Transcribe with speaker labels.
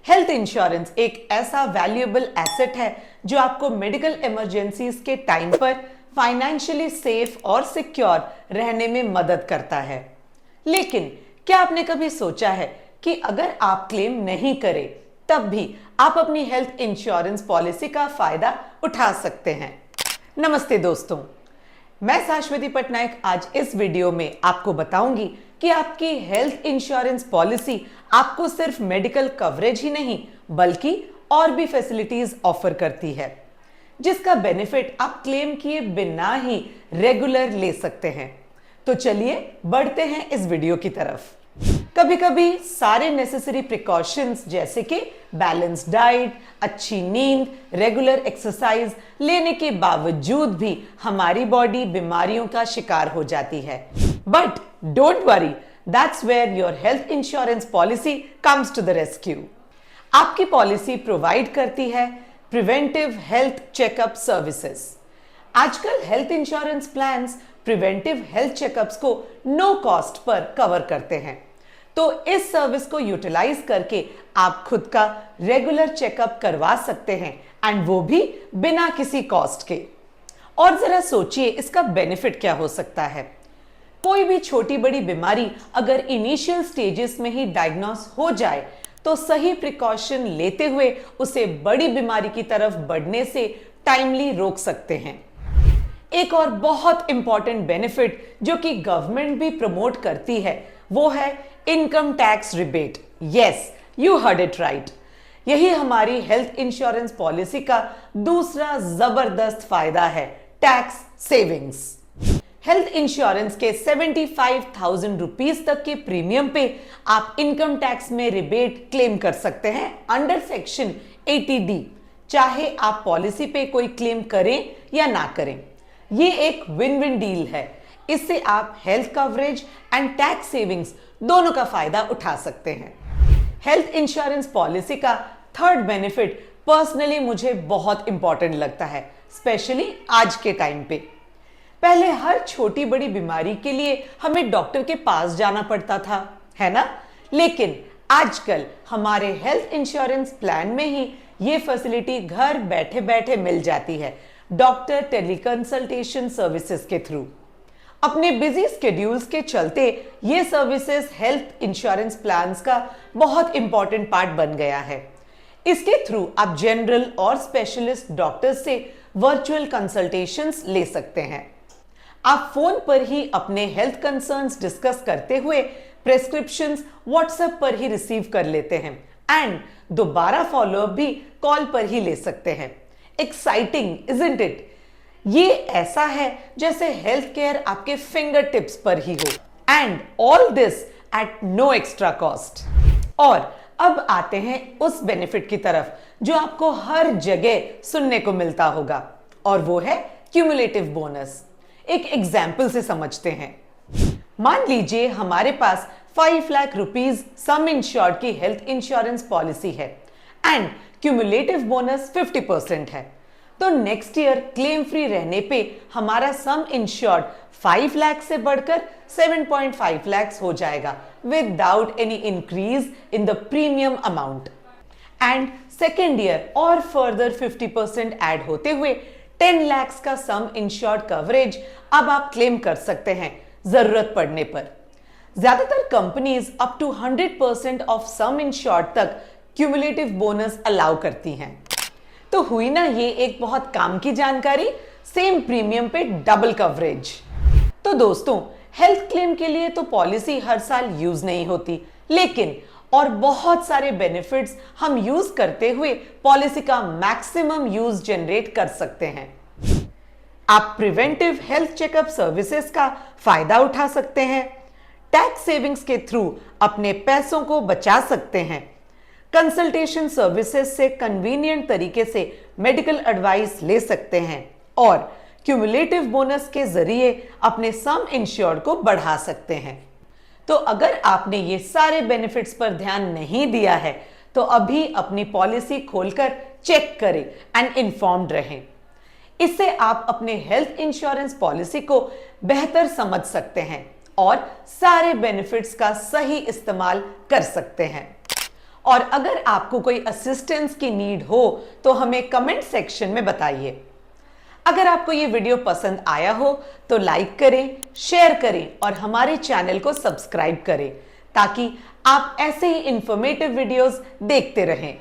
Speaker 1: Health insurance एक ऐसा valuable asset है जो आपको मेडिकल इमरजेंसीज के टाइम पर फाइनेंशियली सेफ और सिक्योर रहने में मदद करता है। लेकिन क्या आपने कभी सोचा है कि अगर आप क्लेम नहीं करें तब भी आप अपनी हेल्थ इंश्योरेंस पॉलिसी का फायदा उठा सकते हैं। नमस्ते दोस्तों, मैं शाश्वती पटनायक आज इस वीडियो में आपको बताऊंगी कि आपकी हेल्थ इंश्योरेंस पॉलिसी आपको सिर्फ मेडिकल कवरेज ही नहीं बल्कि और भी फैसिलिटीज ऑफर करती है, जिसका बेनिफिट आप क्लेम किए बिना ही रेगुलर ले सकते हैं। तो चलिए बढ़ते हैं इस वीडियो की तरफ। कभी कभी सारे नेसेसरी प्रिकॉशंस जैसे कि बैलेंस डाइट, अच्छी नींद, रेगुलर एक्सरसाइज लेने के बावजूद भी हमारी बॉडी बीमारियों का शिकार हो जाती है। But don't worry, that's where your health insurance policy comes to the rescue. आपकी पॉलिसी प्रोवाइड करती है प्रिवेंटिव हेल्थ चेकअप सर्विसेज। आजकल health insurance plans preventive health checkups को नो कॉस्ट पर कवर करते हैं। तो इस सर्विस को यूटिलाइज करके आप खुद का रेगुलर चेकअप करवा सकते हैं, एंड वो भी बिना किसी कॉस्ट के। और जरा सोचिए इसका बेनिफिट क्या हो सकता है। कोई भी छोटी बड़ी बीमारी अगर इनिशियल स्टेजेस में ही डायग्नोस हो जाए तो सही प्रिकॉशन लेते हुए उसे बड़ी बीमारी की तरफ बढ़ने से टाइमली रोक सकते हैं। एक और बहुत इंपॉर्टेंट बेनिफिट जो कि गवर्नमेंट भी प्रमोट करती है वो है income tax rebate. Yes, you heard it right. यही हमारी हेल्थ इंश्योरेंस पॉलिसी का दूसरा जबरदस्त फायदा है, टैक्स सेविंग्स। हेल्थ इंश्योरेंस के 75,000 रुपीज तक के प्रीमियम पे आप इनकम टैक्स में रिबेट क्लेम कर सकते हैं अंडर सेक्शन 80D, चाहे आप पॉलिसी पे कोई क्लेम करें या ना करें। ये एक विन विन डील है। इससे आप health coverage and tax savings दोनों का फायदा उठा सकते हैं। हेल्थ इंश्योरेंस पॉलिसी का थर्ड बेनिफिट पर्सनली मुझे बहुत इंपॉर्टेंट लगता है, स्पेशली आज के टाइम पे। पहले हर छोटी बड़ी बीमारी के लिए हमें डॉक्टर के पास जाना पड़ता था, है ना? लेकिन आजकल हमारे हेल्थ इंश्योरेंस प्लान में ही ये फैसिलिटी घर बैठे बैठे मिल जाती है, डॉक्टर टेलीकंसल्टेशन सर्विसेज के थ्रू। अपने बिजी स्केड्यूल्स के चलते ये सर्विसेज हेल्थ इंश्योरेंस प्लान्स का बहुत इंपॉर्टेंट पार्ट बन गया है। इसके थ्रू आप जनरल और स्पेशलिस्ट डॉक्टर्स से वर्चुअल कंसल्टेशंस ले सकते हैं। आप फोन पर ही अपने हेल्थ कंसर्न्स डिस्कस करते हुए प्रेस्क्रिप्शंस व्हाट्सएप पर ही रिसीव कर लेते हैं, एंड दोबारा फॉलोअप भी कॉल पर ही ले सकते हैं। Exciting, isn't it? ये ऐसा है जैसे हेल्थ केयर आपके फिंगर टिप्स पर ही हो, and all this at no extra cost. और अब आते हैं उस बेनिफिट की तरफ जो आपको हर जगह सुनने को मिलता होगा, और वो है क्यूमुलेटिव बोनस। एक एग्जाम्पल से समझते हैं। मान लीजिए हमारे पास 5 लाख रुपीज सम इंश्योर्ड की हेल्थ इंश्योरेंस पॉलिसी है एंड क्यूमुलेटिव बोनस 50% है। तो नेक्स्ट ईयर क्लेम फ्री रहने पे हमारा सम इंश्योर्ड 5 लाख से बढ़कर 7.5 लाख हो जाएगा without any increase in the premium amount. And second year और फर्दर 50% ऐड होते हुए 10 लाख का सम इंश्योर्ड कवरेज अब आप क्लेम कर सकते हैं जरूरत पड़ने पर। ज्यादातर companies up to 100% of sum insured तक क्यूमुलेटिव बोनस अलाउ करती हैं। तो हुई ना ये एक बहुत काम की जानकारी, सेम प्रीमियम पे डबल कवरेज। तो दोस्तों, हेल्थ क्लेम के लिए तो पॉलिसी हर साल यूज नहीं होती, लेकिन और बहुत सारे बेनिफिट्स हम यूज करते हुए पॉलिसी का मैक्सिमम यूज जनरेट कर सकते हैं। आप प्रिवेंटिव हेल्थ चेकअप सर्विसेज का फायदा उठा सकते हैं, टैक्स सेविंग्स के थ्रू अपने पैसों को बचा सकते हैं, कंसल्टेशन सर्विसेज से कन्वीनियंट तरीके से मेडिकल एडवाइस ले सकते हैं, और क्यूमुलेटिव बोनस के जरिए अपने सम इंश्योर्ड को बढ़ा सकते हैं। तो अगर आपने ये सारे बेनिफिट्स पर ध्यान नहीं दिया है तो अभी अपनी पॉलिसी खोलकर चेक करें एंड इन्फॉर्म्ड रहें। इससे आप अपने हेल्थ इंश्योरेंस पॉलिसी को बेहतर समझ सकते हैं और सारे बेनिफिट्स का सही इस्तेमाल कर सकते हैं। और अगर आपको कोई असिस्टेंस की नीड हो तो हमें कमेंट सेक्शन में बताइए। अगर आपको ये वीडियो पसंद आया हो तो लाइक करें, शेयर करें और हमारे चैनल को सब्सक्राइब करें ताकि आप ऐसे ही इंफॉर्मेटिव वीडियोस देखते रहें।